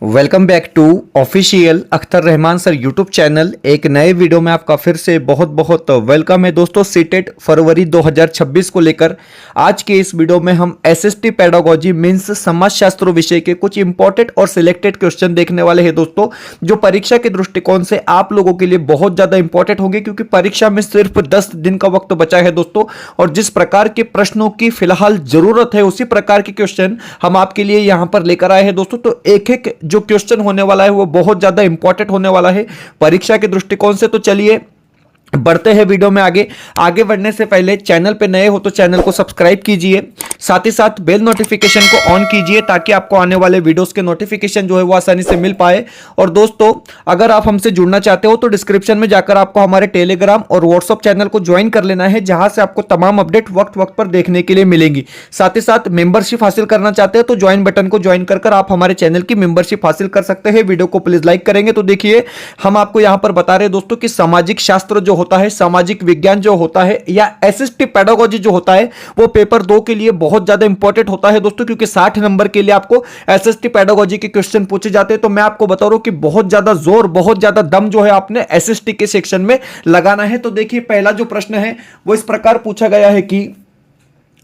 Welcome back to official Akhtar Rahman sir YouTube channel. एक नए video में आपका फिर से बहुत बहुत वेलकम है दोस्तों। सीटेट फरवरी 2026 को लेकर आज के इस वीडियो में हम एसएसटी पेडागोजी मींस समाजशास्त्र विषय के कुछ इंपॉर्टेंट और सिलेक्टेड क्वेश्चन देखने वाले हैं दोस्तों, जो परीक्षा के दृष्टिकोण से आप लोगों के लिए बहुत ज्यादा इंपॉर्टेंट होंगे, क्योंकि परीक्षा में सिर्फ 10 दिन का वक्त बचा है दोस्तों। और जिस प्रकार के प्रश्नों की फिलहाल जरूरत है उसी प्रकार के क्वेश्चन हम आपके लिए यहां पर लेकर आए हैं दोस्तों। तो एक एक जो क्वेश्चन होने वाला है वो बहुत ज्यादा इंपॉर्टेंट होने वाला है परीक्षा के दृष्टिकोण से। तो चलिए बढ़ते हैं वीडियो में आगे बढ़ने से पहले चैनल पे नए हो तो चैनल को सब्सक्राइब कीजिए, साथ ही साथ बेल नोटिफिकेशन को ऑन कीजिए ताकि आपको आने वाले वीडियोस के नोटिफिकेशन जो है वो आसानी से मिल पाए। और दोस्तों अगर आप हमसे जुड़ना चाहते हो तो डिस्क्रिप्शन में जाकर आपको हमारे टेलीग्राम और व्हाट्सएप चैनल को ज्वाइन कर लेना है, जहां से आपको तमाम अपडेट वक्त वक्त पर देखने के लिए मिलेंगी। साथ ही साथ मेंबरशिप हासिल करना चाहते हो तो ज्वाइन बटन को ज्वाइन कर आप हमारे चैनल की मेंबरशिप हासिल कर सकते हैं। वीडियो को प्लीज लाइक करेंगे तो देखिए हम आपको यहां पर बता रहे हैं दोस्तों कि सामाजिक शास्त्र जो होता है, सामाजिक विज्ञान जो होता है या एसएसटी पेडागोजी जो होता है वो पेपर 2 के लिए बहुत ज्यादा इंपॉर्टेंट होता है दोस्तों, क्योंकि 60 नंबर के लिए आपको एसएसटी पेडागोजी के क्वेश्चन पूछे जाते हैं। तो मैं आपको बता रहा हूं कि बहुत ज्यादा जोर, बहुत ज्यादा दम जो है आपने एसएसटी के सेक्शन में लगाना है। तो देखिए पहला जो प्रश्न है वो इस प्रकार पूछा गया है कि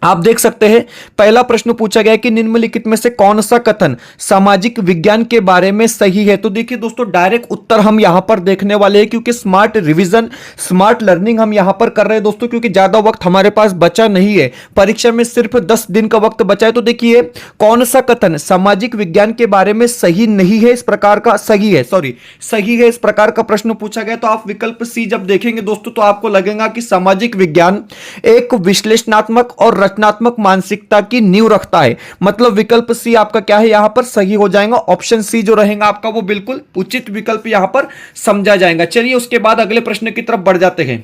आप देख सकते हैं पहला प्रश्न पूछा गया है कि निम्नलिखित में से कौन सा कथन सामाजिक विज्ञान के बारे में सही है। तो देखिए दोस्तों डायरेक्ट उत्तर हम यहां पर देखने वाले हैं, क्योंकि स्मार्ट रिवीजन, स्मार्ट लर्निंग हम यहां पर कर रहे हैं दोस्तों, क्योंकि ज्यादा वक्त हमारे पास बचा नहीं है, परीक्षा में सिर्फ 10 दिन का वक्त बचा है। तो देखिए कौन सा कथन सामाजिक विज्ञान के बारे में सही नहीं है, इस प्रकार का सही है इस प्रकार का प्रश्न पूछा गया। तो आप विकल्प सी जब देखेंगे दोस्तों तो आपको लगेगा कि सामाजिक विज्ञान एक विश्लेषणात्मक और रचनात्मक मानसिकता की नींव रखता है। मतलब विकल्प सी आपका क्या है, यहां पर सही हो जाएगा। ऑप्शन सी जो रहेगा आपका वो बिल्कुल उचित विकल्प यहां पर समझा जाएगा। चलिए उसके बाद अगले प्रश्न की तरफ बढ़ जाते हैं।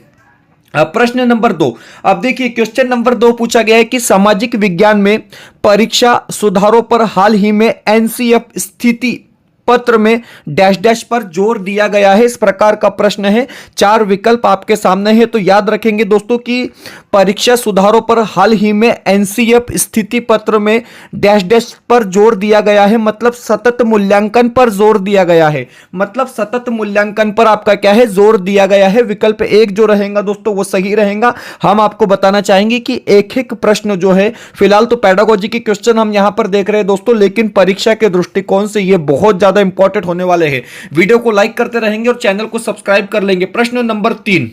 अब प्रश्न नंबर 2। अब देखिए क्वेश्चन नंबर 2 पूछा गया है कि सामाजिक विज्ञान में परीक्षा सुधारों पर हाल ही में एनसीएफ स्थिति पत्र में डैश डैश पर जोर दिया गया है, इस प्रकार का प्रश्न है। 4 विकल्प आपके सामने है। तो याद रखेंगे दोस्तों कि परीक्षा सुधारों पर हाल ही में एनसीएफ स्थिति पत्र में डैश डैश पर जोर दिया गया है, मतलब सतत मूल्यांकन पर जोर दिया गया है। मतलब सतत मूल्यांकन पर आपका क्या है, जोर दिया गया है। विकल्प 1 जो रहेगा दोस्तों वो सही रहेगा। हम आपको बताना चाहेंगे कि एक एक प्रश्न जो है, फिलहाल तो पेडागोजी के क्वेश्चन हम यहां पर देख रहे हैं दोस्तों, लेकिन परीक्षा के दृष्टिकोण से ये बहुत ज्यादा इंपॉर्टेंट होने वाले हैं। वीडियो को लाइक करते रहेंगे और चैनल को सब्सक्राइब कर लेंगे। प्रश्न नंबर 3।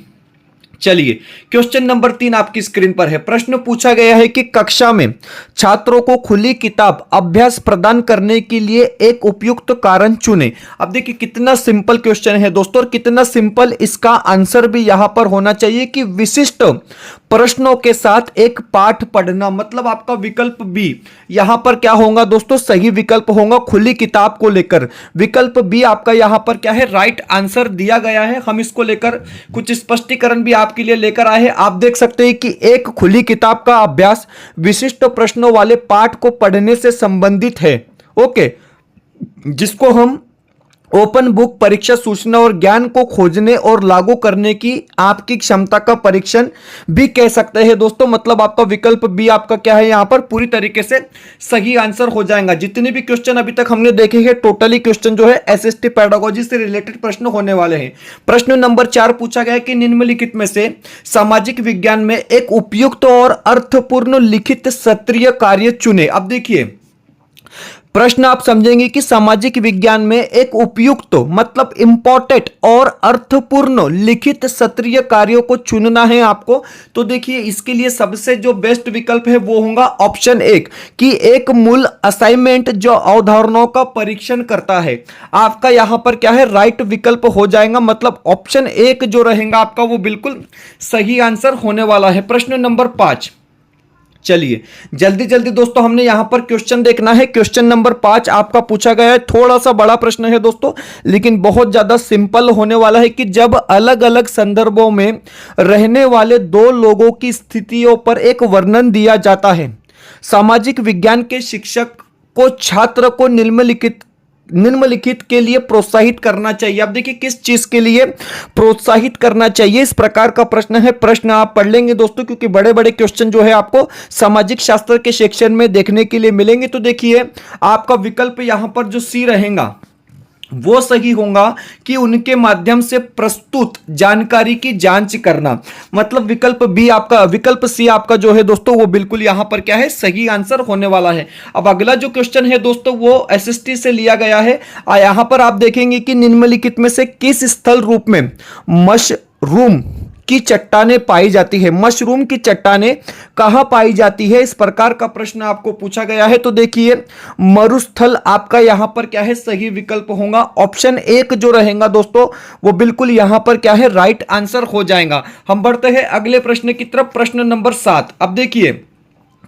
चलिए क्वेश्चन नंबर 3 आपकी स्क्रीन पर है। प्रश्न पूछा गया है कि कक्षा में छात्रों को खुली किताब अभ्यास प्रदान करने के लिए एक उपयुक्त कारण चुने। अब देखिए कितना सिंपल क्वेश्चन है दोस्तों, और कितना सिंपल इसका आंसर भी यहां पर होना चाहिए कि विशिष्ट प्रश्नों के साथ एक पाठ पढ़ना। मतलब आपका विकल्प बी यहां पर क्या होगा दोस्तों, सही विकल्प होगा खुली किताब को लेकर। विकल्प बी आपका यहां पर क्या है, राइट आंसर दिया गया है। हम इसको लेकर कुछ स्पष्टीकरण भी आपके लिए लेकर आए हैं। आप देख सकते हैं कि एक खुली किताब का अभ्यास विशिष्ट प्रश्नों वाले पाठ को पढ़ने से संबंधित है। ओके, जिसको हम ओपन बुक परीक्षा सूचना और ज्ञान को खोजने और लागू करने की आपकी क्षमता का परीक्षण भी कह सकते हैं दोस्तों। मतलब आपका विकल्प बी आपका क्या है, यहां पर पूरी तरीके से सही आंसर हो जाएगा। जितने भी क्वेश्चन अभी तक हमने देखे हैं टोटली क्वेश्चन जो है एसएसटी पेडागोजी से रिलेटेड प्रश्न होने वाले हैं। प्रश्न नंबर 4 पूछा गया है कि निम्नलिखित में से सामाजिक विज्ञान में एक उपयुक्त और अर्थपूर्ण लिखित सत्रीय कार्य चुने। अब देखिए प्रश्न आप समझेंगे कि सामाजिक विज्ञान में एक उपयुक्त मतलब इंपॉर्टेंट और अर्थपूर्ण लिखित सत्रीय कार्यों को चुनना है आपको। तो देखिए इसके लिए सबसे जो बेस्ट विकल्प है वो होगा ऑप्शन 1 कि एक मूल असाइनमेंट जो अवधारणाओं का परीक्षण करता है। आपका यहां पर क्या है, राइट विकल्प हो जाएगा। मतलब ऑप्शन 1 जो रहेगा आपका वो बिल्कुल सही आंसर होने वाला है। प्रश्न नंबर 5। चलिए जल्दी जल्दी दोस्तों हमने यहां पर क्वेश्चन देखना है। क्वेश्चन नंबर 5 आपका पूछा गया है, थोड़ा सा बड़ा प्रश्न है दोस्तों, लेकिन बहुत ज्यादा सिंपल होने वाला है कि जब अलग अलग संदर्भों में रहने वाले 2 लोगों की स्थितियों पर एक वर्णन दिया जाता है, सामाजिक विज्ञान के शिक्षक को छात्र को निम्नलिखित के लिए प्रोत्साहित करना चाहिए। अब देखिए किस चीज के लिए प्रोत्साहित करना चाहिए, इस प्रकार का प्रश्न है। प्रश्न आप पढ़ लेंगे दोस्तों, क्योंकि बड़े बड़े क्वेश्चन जो है आपको सामाजिक शास्त्र के सेक्शन में देखने के लिए मिलेंगे। तो देखिए आपका विकल्प यहां पर जो सी रहेगा वो सही होगा कि उनके माध्यम से प्रस्तुत जानकारी की जांच करना। मतलब विकल्प सी आपका जो है दोस्तों वो बिल्कुल यहां पर क्या है, सही आंसर होने वाला है। अब अगला जो क्वेश्चन है दोस्तों वो एसएसटी से लिया गया है। यहां पर आप देखेंगे कि निम्नलिखित में से किस स्थल रूप में मशरूम की चट्टानें पाई जाती है। मशरूम की चट्टानें कहां पाई जाती है, इस प्रकार का प्रश्न आपको पूछा गया है। तो देखिए मरुस्थल आपका यहां पर क्या है, सही विकल्प होगा। ऑप्शन एक जो रहेगा दोस्तों वो बिल्कुल यहां पर क्या है, राइट आंसर हो जाएगा। हम बढ़ते हैं अगले प्रश्न की तरफ, प्रश्न नंबर 7। अब देखिए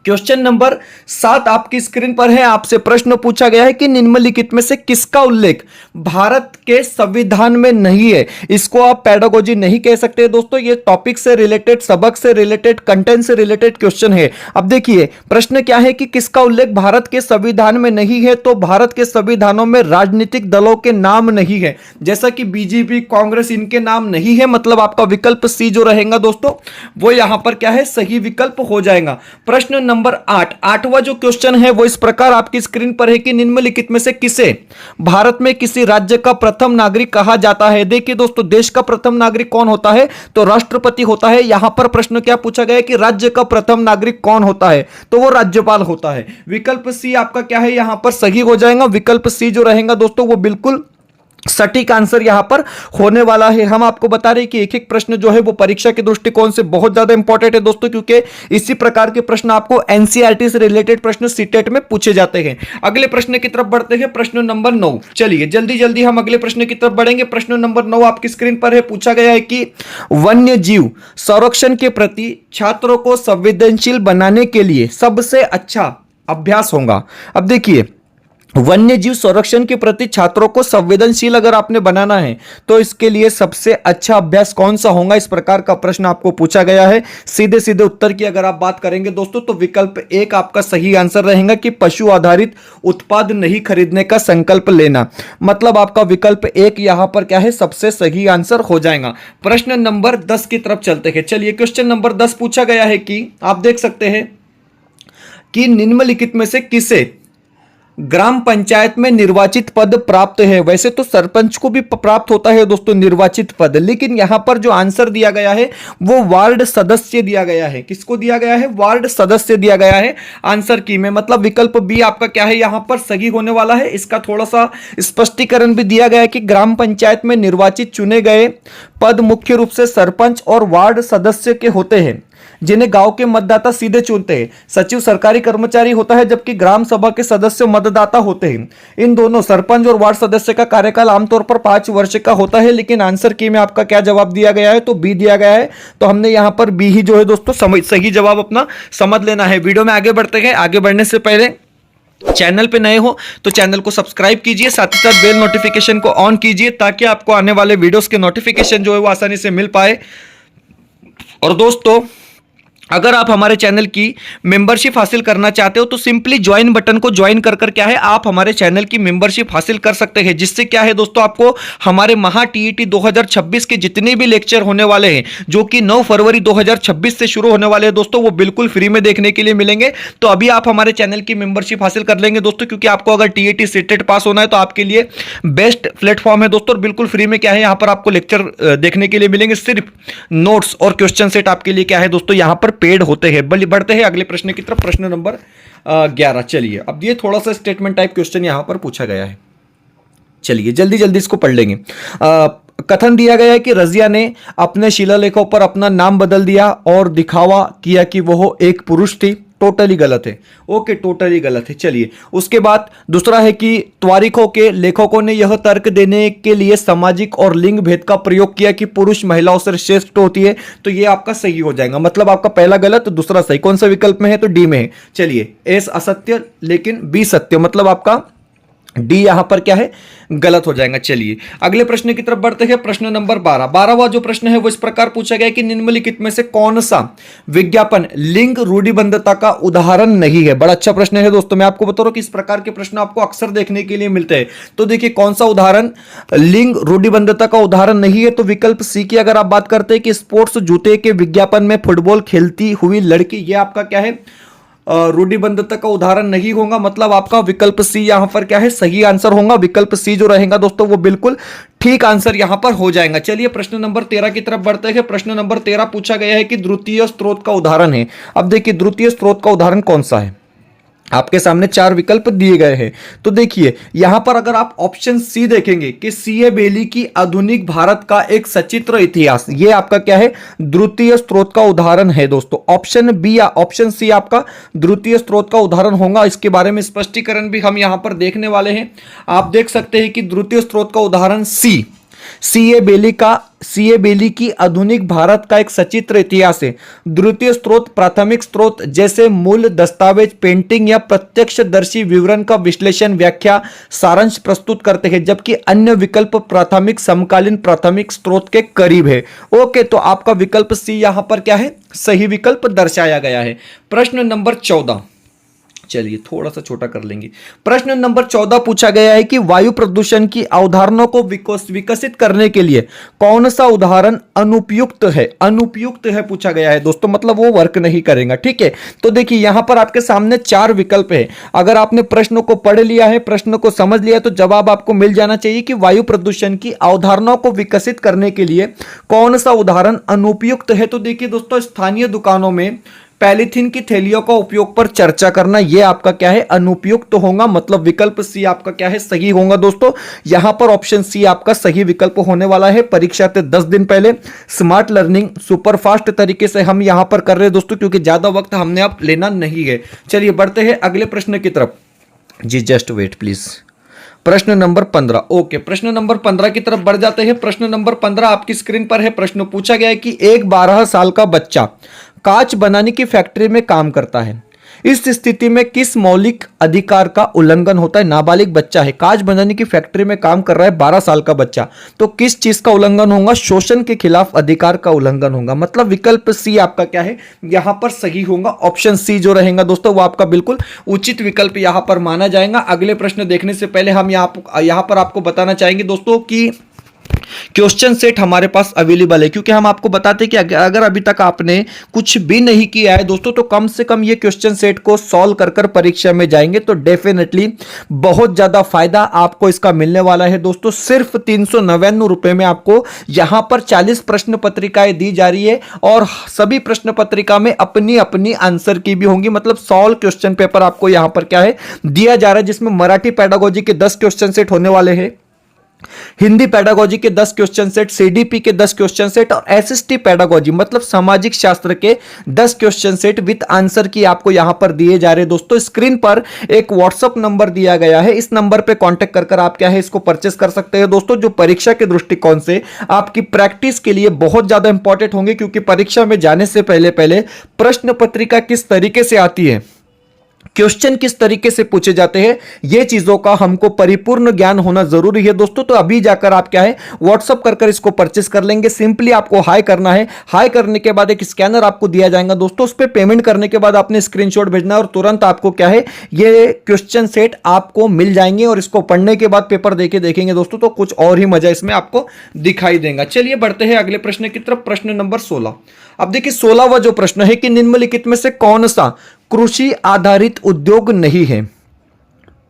क्वेश्चन नंबर 7 आपकी स्क्रीन पर है। आपसे प्रश्न पूछा गया है कि निम्नलिखित में से किसका उल्लेख भारत के संविधान में नहीं है। इसको आप पेडागोजी नहीं कह सकते दोस्तों, ये टॉपिक से रिलेटेड, सबक से रिलेटेड, कंटेंट से रिलेटेड क्वेश्चन है। अब देखिए प्रश्न क्या है कि किसका उल्लेख भारत के संविधान में नहीं है। तो भारत के संविधानों में राजनीतिक दलों के नाम नहीं है, जैसा कि बीजेपी, कांग्रेस, इनके नाम नहीं है। मतलब आपका विकल्प सी जो रहेगा दोस्तों वो यहां पर क्या है, सही विकल्प हो जाएगा। प्रश्न नंबर 8, आठवां जो क्वेश्चन है वो इस प्रकार आपकी स्क्रीन पर है कि निम्नलिखित में से किसे भारत में किसी राज्य का प्रथम नागरिक कहा जाता है। देखिए दोस्तों देश का प्रथम नागरिक कौन होता है, तो राष्ट्रपति होता है। यहां पर प्रश्न क्या पूछा गया है कि राज्य का प्रथम नागरिक कौन होता है, तो वो राज्यपाल होता है। विकल्प सी आपका क्या है, यहां पर सही हो जाएगा। विकल्प सी जो रहेगा दोस्तों वो बिल्कुल सटीक आंसर यहां पर होने वाला है। हम आपको बता रहे हैं कि एक एक प्रश्न जो है वो परीक्षा के दृष्टिकोण से बहुत ज्यादा इंपॉर्टेंट है दोस्तों, क्योंकि इसी प्रकार के प्रश्न आपको एनसीईआरटी से रिलेटेड प्रश्न सीटेट में पूछे जाते हैं। अगले प्रश्न की तरफ बढ़ते हैं, प्रश्न नंबर 9। चलिए जल्दी जल्दी हम अगले प्रश्न की तरफ बढ़ेंगे। प्रश्न नंबर 9 आपकी स्क्रीन पर है। पूछा गया है कि वन्य जीव संरक्षण के प्रति छात्रों को संवेदनशील बनाने के लिए सबसे अच्छा अभ्यास होगा। अब देखिए वन्य जीव संरक्षण के प्रति छात्रों को संवेदनशील अगर आपने बनाना है तो इसके लिए सबसे अच्छा अभ्यास कौन सा होगा, इस प्रकार का प्रश्न आपको पूछा गया है। सीधे सीधे उत्तर की अगर आप बात करेंगे दोस्तों तो विकल्प एक आपका सही आंसर रहेगा कि पशु आधारित उत्पाद नहीं खरीदने का संकल्प लेना। मतलब आपका विकल्प एक यहां पर क्या है, सबसे सही आंसर हो जाएगा। प्रश्न नंबर 10 की तरफ चलते हैं। चलिए क्वेश्चन नंबर 10 पूछा गया है कि आप देख सकते हैं कि निम्नलिखित में से किसे ग्राम पंचायत में निर्वाचित पद प्राप्त है। वैसे तो सरपंच को भी प्राप्त होता है दोस्तों निर्वाचित पद, लेकिन यहां पर जो आंसर दिया गया है वो वार्ड सदस्य दिया गया है। किसको दिया गया है, वार्ड सदस्य दिया गया है आंसर की में। मतलब विकल्प बी आपका क्या है, यहां पर सही होने वाला है। इसका थोड़ा सा स्पष्टीकरण भी दिया गया है कि ग्राम पंचायत में निर्वाचित चुने गए पद मुख्य रूप से सरपंच और वार्ड सदस्य के होते हैं, जिन्हें गांव के मतदाता सीधे चुनते हैं। सचिव सरकारी कर्मचारी होता है, जबकि ग्राम सभा के सदस्य मतदाता होते हैं। इन दोनों सरपंच और वार्ड सदस्य का कार्यकाल आमतौर पर 5 वर्ष का होता है। लेकिन आंसर की में आपका क्या जवाब दिया गया है, तो बी दिया गया है। तो हमने यहां पर बी ही जो है दोस्तों सही जवाब अपना समझ लेना है। वीडियो में आगे बढ़ते हैं। आगे बढ़ने से पहले चैनल पे नए हो तो चैनल को सब्सक्राइब कीजिए, साथ ही साथ बेल नोटिफिकेशन को ऑन कीजिए ताकि आपको आने वाले वीडियोस के नोटिफिकेशन जो है वो आसानी से मिल पाए। और दोस्तों अगर आप हमारे चैनल की मेंबरशिप हासिल करना चाहते हो तो सिंपली ज्वाइन बटन को ज्वाइन कर क्या है, आप हमारे चैनल की मेंबरशिप हासिल कर सकते हैं। जिससे क्या है दोस्तों, आपको हमारे महा टीईटी 2026 के जितने भी लेक्चर होने वाले हैं, जो कि 9 फरवरी 2026 से शुरू होने वाले हैं दोस्तों, वो बिल्कुल फ्री में देखने के लिए मिलेंगे। तो अभी आप हमारे चैनल की मेंबरशिप हासिल कर लेंगे दोस्तों, क्योंकि आपको अगर टीईटी सीटेट पास होना है तो आपके लिए बेस्ट प्लेटफॉर्म है दोस्तों। और बिल्कुल फ्री में क्या है, यहाँ पर आपको लेक्चर देखने के लिए मिलेंगे। सिर्फ नोट्स और क्वेश्चन सेट आपके लिए क्या है दोस्तों, यहाँ पर पेड होते हैं। बढ़ते हैं अगले प्रश्न की तरफ, प्रश्न नंबर 11। चलिए अब ये थोड़ा सा स्टेटमेंट टाइप क्वेश्चन यहां पर पूछा गया है। चलिए जल्दी जल्दी इसको पढ़ लेंगे। कथन दिया गया है कि रजिया ने अपने शिलालेखों पर अपना नाम बदल दिया और दिखावा किया कि वह एक पुरुष थी। टोटली गलत है। ओके, टोटली गलत है। चलिए उसके बाद दूसरा है कि त्वारीखों के लेखकों ने यह तर्क देने के लिए सामाजिक और लिंग भेद का प्रयोग किया कि पुरुष महिलाओं से श्रेष्ठ होती है। तो ये आपका सही हो जाएगा। मतलब आपका पहला गलत, दूसरा सही। कौन सा विकल्प में है, तो डी में है। चलिए एस असत्य लेकिन बी सत्य, मतलब आपका डी यहां पर क्या है, गलत हो जाएगा। चलिए अगले प्रश्न की तरफ बढ़ते हैं, प्रश्न नंबर 12। 12वां जो प्रश्न है वो इस प्रकार पूछा गया कि निम्नलिखित में से कौन सा विज्ञापन लिंग रूढ़िबद्धता का उदाहरण नहीं है। बड़ा अच्छा प्रश्न है दोस्तों। मैं आपको बता रहा हूं कि इस प्रकार के प्रश्न आपको अक्सर देखने के लिए मिलते हैं। तो देखिए कौन सा उदाहरण लिंग रूढ़िबद्धता का उदाहरण नहीं है, तो विकल्प सी की अगर आप बात करते हैं कि स्पोर्ट्स जूते के विज्ञापन में फुटबॉल खेलती हुई लड़की, ये आपका क्या है, रूढ़िबद्धता का उदाहरण नहीं होगा, मतलब आपका विकल्प सी यहां पर क्या है, सही आंसर होगा। विकल्प सी जो रहेगा दोस्तों वो बिल्कुल ठीक आंसर यहां पर हो जाएगा। चलिए प्रश्न नंबर 13 की तरफ बढ़ते हैं। प्रश्न नंबर 13 पूछा गया है कि द्वितीय स्रोत का उदाहरण है। अब देखिए द्वितीय स्रोत का उदाहरण कौन सा है, आपके सामने चार विकल्प दिए गए हैं। तो देखिए यहां पर अगर आप ऑप्शन सी देखेंगे कि सीए बेली की आधुनिक भारत का एक सचित्र इतिहास, ये आपका क्या है, द्वितीय स्रोत का उदाहरण है दोस्तों। ऑप्शन बी या ऑप्शन सी आपका द्वितीय स्रोत का उदाहरण होगा। इसके बारे में स्पष्टीकरण भी हम यहां पर देखने वाले हैं। आप देख सकते हैं कि द्वितीय स्रोत का उदाहरण सी, सीए बेली की आधुनिक भारत का एक सचित्र इतिहास है। द्वितीय स्रोत प्राथमिक स्रोत जैसे मूल दस्तावेज, पेंटिंग या प्रत्यक्षदर्शी विवरण का विश्लेषण, व्याख्या, सारांश प्रस्तुत करते हैं, जबकि अन्य विकल्प प्राथमिक समकालीन प्राथमिक स्रोत के करीब है। ओके, तो आपका विकल्प सी यहां पर क्या है, सही विकल्प दर्शाया गया है। प्रश्न नंबर 14, चलिए थोड़ा सा छोटा कर लेंगे। प्रश्न नंबर 14 पूछा गया है कि वायु प्रदूषण की अवधारणा को विकसित करने के लिए कौन सा उदाहरण अनुपयुक्त है, अनुपयुक्त है पूछा गया है दोस्तों, मतलब वो वर्क नहीं करेगा। ठीक है, तो देखिए यहां पर आपके सामने चार विकल्प है। अगर आपने प्रश्न को पढ़ लिया है, प्रश्न को समझ लिया, तो जवाब आपको मिल जाना चाहिए कि वायु प्रदूषण की अवधारणा को विकसित करने के लिए कौन सा उदाहरण अनुपयुक्त है। तो देखिए दोस्तों, स्थानीय दुकानों में पॉलीथीन की थैलियों का उपयोग पर चर्चा करना, यह आपका क्या है, अनुपयुक्त होगा, मतलब विकल्प सी आपका क्या है, सही होगा दोस्तों। यहां पर ऑप्शन सी आपका सही विकल्प होने वाला है। परीक्षा से 10 दिन पहले स्मार्ट लर्निंग सुपरफास्ट तरीके से हम यहां पर कर रहे हैं दोस्तों, क्योंकि ज्यादा वक्त हमने अब लेना नहीं है। चलिए बढ़ते हैं अगले प्रश्न की तरफ जी, जस्ट वेट प्लीज। प्रश्न नंबर 15, ओके, प्रश्न नंबर 15 की तरफ बढ़ जाते हैं। प्रश्न नंबर 15 आपकी स्क्रीन पर है। प्रश्न पूछा गया है कि एक 12 साल का बच्चा कांच बनाने की फैक्ट्री में काम करता है। इस स्थिति में किस मौलिक अधिकार का उल्लंघन होता है। नाबालिग बच्चा है, कांच बनाने की फैक्ट्री में काम कर रहा है, 12 साल का बच्चा, तो किस चीज का उल्लंघन होगा, शोषण के खिलाफ अधिकार का उल्लंघन होगा, मतलब विकल्प सी आपका क्या है, यहां पर सही होगा। ऑप्शन सी जो रहेगा दोस्तों वो आपका बिल्कुल उचित विकल्प यहां पर माना जाएगा। अगले प्रश्न देखने से पहले हम यहां पर आपको बताना चाहेंगे दोस्तों कि क्वेश्चन सेट हमारे पास अवेलेबल है, क्योंकि हम आपको बताते हैं कि अगर अभी तक आपने कुछ भी नहीं किया है दोस्तों, तो कम से कम ये क्वेश्चन सेट को सॉल्व कर परीक्षा में जाएंगे तो डेफिनेटली बहुत ज्यादा फायदा आपको इसका मिलने वाला है दोस्तों। सिर्फ 399 रुपए में आपको यहां पर 40 प्रश्न पत्रिकाएं दी जा रही है, और सभी प्रश्न पत्रिका में अपनी अपनी आंसर की भी होंगी, मतलब सॉल्व क्वेश्चन पेपर आपको यहां पर क्या है, दिया जा रहा है, जिसमें मराठी पेडागोजी के 10 क्वेश्चन सेट होने वाले हैं, हिंदी पेडागोजी के 10 क्वेश्चन सेट, सीडीपी के 10 क्वेश्चन सेट, और एसएसटी पेडागोजी मतलब सामाजिक शास्त्र के 10 क्वेश्चन सेट विद आंसर की आपको यहां पर दिए जा रहे हैं दोस्तों। स्क्रीन पर एक व्हाट्सएप नंबर दिया गया है, इस नंबर पे कांटेक्ट कर आप क्या है इसको परचेस कर सकते हैं दोस्तों, जो परीक्षा के दृष्टिकोण से आपकी प्रैक्टिस के लिए बहुत ज्यादा इंपॉर्टेंट होंगे, क्योंकि परीक्षा में जाने से पहले पहले प्रश्न पत्रिका किस तरीके से आती है, क्वेश्चन किस तरीके से पूछे जाते हैं, ये चीजों का हमको परिपूर्ण ज्ञान होना जरूरी है दोस्तों। तो अभी जाकर आप क्या है व्हाट्सअप कर इसको परचेस कर लेंगे। सिंपली आपको हाई करना है, हाई करने के बाद एक स्कैनर आपको दिया जाएगा दोस्तों, उस पर पेमेंट करने के बाद आपने स्क्रीनशॉट भेजना है और तुरंत आपको क्या है ये क्वेश्चन सेट आपको मिल जाएंगे, और इसको पढ़ने के बाद पेपर देखेंगे दोस्तों तो कुछ और ही मजा इसमें आपको दिखाई देगा। चलिए बढ़ते हैं अगले प्रश्न की तरफ। प्रश्न नंबर 16, अब देखिए 16वां जो प्रश्न है कि निम्नलिखित में से कौन सा कृषि आधारित उद्योग नहीं है।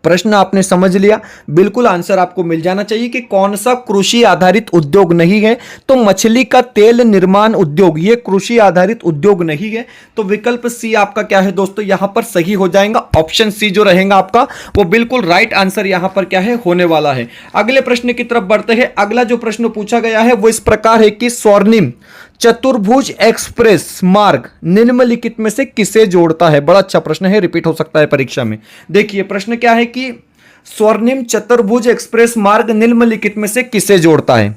प्रश्न आपने समझ लिया, बिल्कुल आंसर आपको मिल जाना चाहिए कि कौन सा कृषि आधारित उद्योग नहीं है। तो मछली का तेल निर्माण उद्योग ये कृषि आधारित उद्योग नहीं है, तो विकल्प सी आपका क्या है दोस्तों यहां पर सही हो जाएगा। ऑप्शन सी जो रहेगा आपका वो बिल्कुल राइट आंसर यहां पर क्या है होने वाला है। अगले प्रश्न की तरफ बढ़ते हैं। अगला जो प्रश्न पूछा गया है वो इस प्रकार है कि स्वर्णिम चतुर्भुज एक्सप्रेस मार्ग निम्नलिखित में से किसे जोड़ता है। बड़ा अच्छा प्रश्न है, रिपीट हो सकता है परीक्षा में। देखिए प्रश्न क्या है कि स्वर्णिम चतुर्भुज एक्सप्रेस मार्ग निम्नलिखित में से किसे जोड़ता है।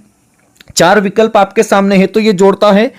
चार विकल्प आपके सामने है, तो ये जोड़ता है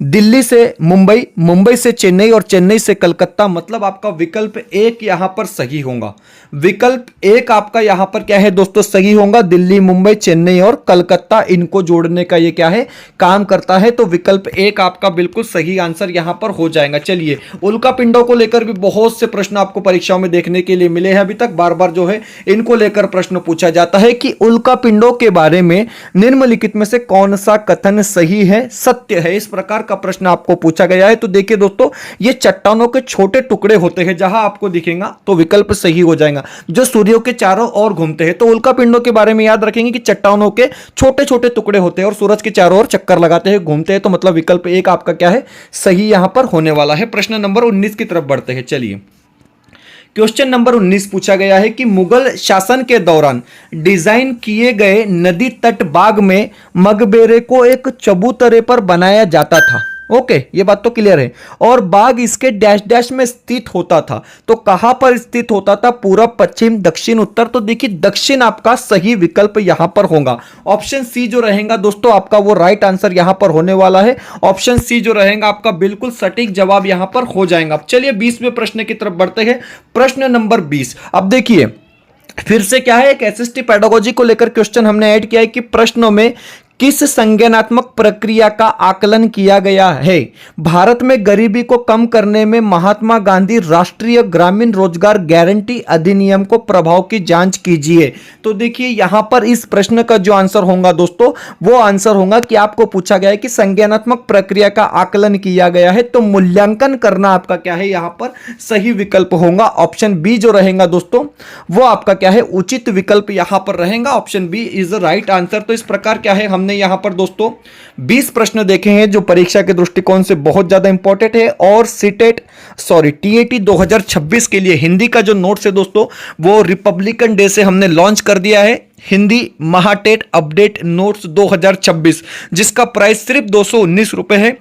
दिल्ली से मुंबई, मुंबई से चेन्नई और चेन्नई से कलकत्ता, मतलब आपका विकल्प एक यहां पर सही होगा। विकल्प एक आपका यहां पर क्या है दोस्तों सही होगा, दिल्ली, मुंबई, चेन्नई और कलकत्ता इनको जोड़ने का ये क्या है काम करता है, तो विकल्प एक आपका बिल्कुल सही आंसर यहां पर हो जाएगा। चलिए उल्का पिंडों को लेकर भी बहुत से प्रश्न आपको परीक्षाओं में देखने के लिए मिले हैं, अभी तक बार बार जो है इनको लेकर प्रश्न पूछा जाता है कि उल्का पिंडों के बारे में निम्नलिखित में से कौन सा कथन सही है, सत्य है। इस प्रकार का प्रश्न आपको पूछा गया है। तो देखिए दोस्तों, ये चट्टानों के छोटे टुकड़े होते हैं, जहां आपको दिखेगा तो विकल्प सही हो जाएगा, जो सूर्य के चारों ओर घूमते हैं। तो उल्का पिंडों के बारे में याद रखेंगे कि चट्टानों के छोटे छोटे टुकड़े होते हैं और सूरज के चारों ओर चक्कर लगाते हैं, घूमते हैं। तो मतलब विकल्प एक आपका क्या है, सही यहां पर होने वाला है। प्रश्न नंबर 19 की तरफ बढ़ते हैं। चलिए, क्वेश्चन नंबर 19 पूछा गया है कि मुगल शासन के दौरान डिजाइन किए गए नदी तट बाग में मकबरे को एक चबूतरे पर बनाया जाता था। ओके, ये बात तो क्लियर है। और बाग इसके डैश डैश में स्थित होता था। तो कहां पर स्थित होता था, पूरब, पश्चिम, दक्षिण, उत्तर? तो देखिए, दक्षिण आपका सही विकल्प यहां पर होगा। ऑप्शन सी जो रहेगा दोस्तों आपका, वो राइट आंसर यहां पर होने वाला है। ऑप्शन सी जो रहेगा आपका बिल्कुल सटीक जवाब यहां पर हो जाएगा। चलिए 20वें प्रश्न की तरफ बढ़ते हैं। प्रश्न नंबर 20। अब देखिए, फिर से क्या है, एक एसएसटी पेडागोजी को लेकर क्वेश्चन हमने ऐड किया है कि प्रश्नों में किस संज्ञानात्मक प्रक्रिया का आकलन किया गया है। भारत में गरीबी को कम करने में महात्मा गांधी राष्ट्रीय ग्रामीण रोजगार गारंटी अधिनियम को प्रभाव की जांच कीजिए। तो देखिए, यहां पर इस प्रश्न का जो आंसर होगा दोस्तों, वो आंसर होगा कि आपको पूछा गया है कि संज्ञानात्मक प्रक्रिया का आकलन किया गया है, तो मूल्यांकन करना आपका क्या है, यहां पर सही विकल्प होगा। ऑप्शन बी जो रहेगा दोस्तों, वो आपका क्या है, उचित विकल्प यहां पर रहेगा। Option B is the right answer. तो इस प्रकार क्या है, हमने यहां पर दोस्तों 20 प्रश्न देखे हैं जो परीक्षा के दृष्टिकोण से बहुत ज्यादा इंपॉर्टेंट है। और टीएटी 2026 के लिए हिंदी का जो नोट्स है दोस्तों, वो रिपब्लिकन डे से हमने लॉन्च कर दिया है, हिंदी महाटेट अपडेट नोट्स 2026, जिसका प्राइस सिर्फ 219 रुपए है।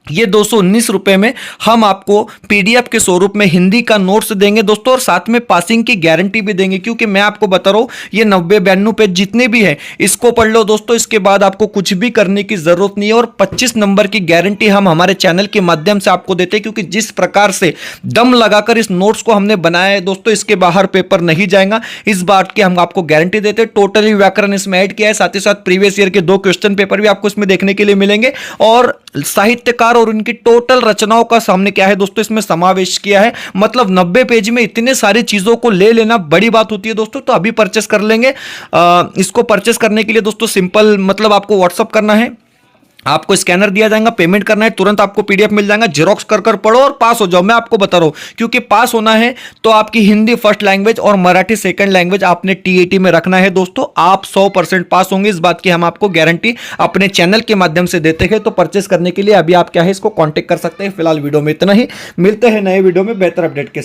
ये 219 रुपए में हम आपको पीडीएफ के स्वरूप में हिंदी का नोट्स देंगे दोस्तों, और साथ में पासिंग की गारंटी भी देंगे। क्योंकि मैं आपको बता रहा हूं, ये 90-92 पेज जितने भी हैं, इसको पढ़ लो दोस्तों, इसके बाद आपको कुछ भी करने की जरूरत नहीं है। और 25 नंबर की गारंटी हम हमारे चैनल के माध्यम से आपको देते हैं, क्योंकि जिस प्रकार से दम लगाकर इस नोट्स को हमने बनाया है दोस्तों, इसके बाहर पेपर नहीं जाएगा, इस बात की हम आपको गारंटी देते हैं। टोटली व्याकरण इसमें ऐड किया है, साथ ही साथ प्रीवियस ईयर के 2 क्वेश्चन पेपर भी आपको इसमें देखने के लिए मिलेंगे, और साहित्यकार और उनकी टोटल रचनाओं का सामने क्या है दोस्तों, इसमें समावेश किया है। मतलब 90 पेज में इतने सारी चीजों को ले लेना बड़ी बात होती है दोस्तों। तो अभी परचेस कर लेंगे। इसको परचेस करने के लिए दोस्तों सिंपल, मतलब आपको व्हाट्सअप करना है, आपको स्कैनर दिया जाएगा, पेमेंट करना है, तुरंत आपको पीडीएफ मिल जाएगा, जेरोक्स कर कर पढ़ो और पास हो जाओ। मैं आपको बता रहा हूं, क्योंकि पास होना है तो आपकी हिंदी फर्स्ट लैंग्वेज और मराठी सेकंड लैंग्वेज आपने टीएटी में रखना है दोस्तों। आप 100% पास होंगे, इस बात की हम आपको गारंटी अपने चैनल के माध्यम से देते हैं। तो परचेस करने के लिए अभी आप क्या है, इसको कॉन्टेक्ट कर सकते हैं। फिलहाल वीडियो में इतना ही, मिलते हैं नए वीडियो में बेहतर अपडेट के साथ।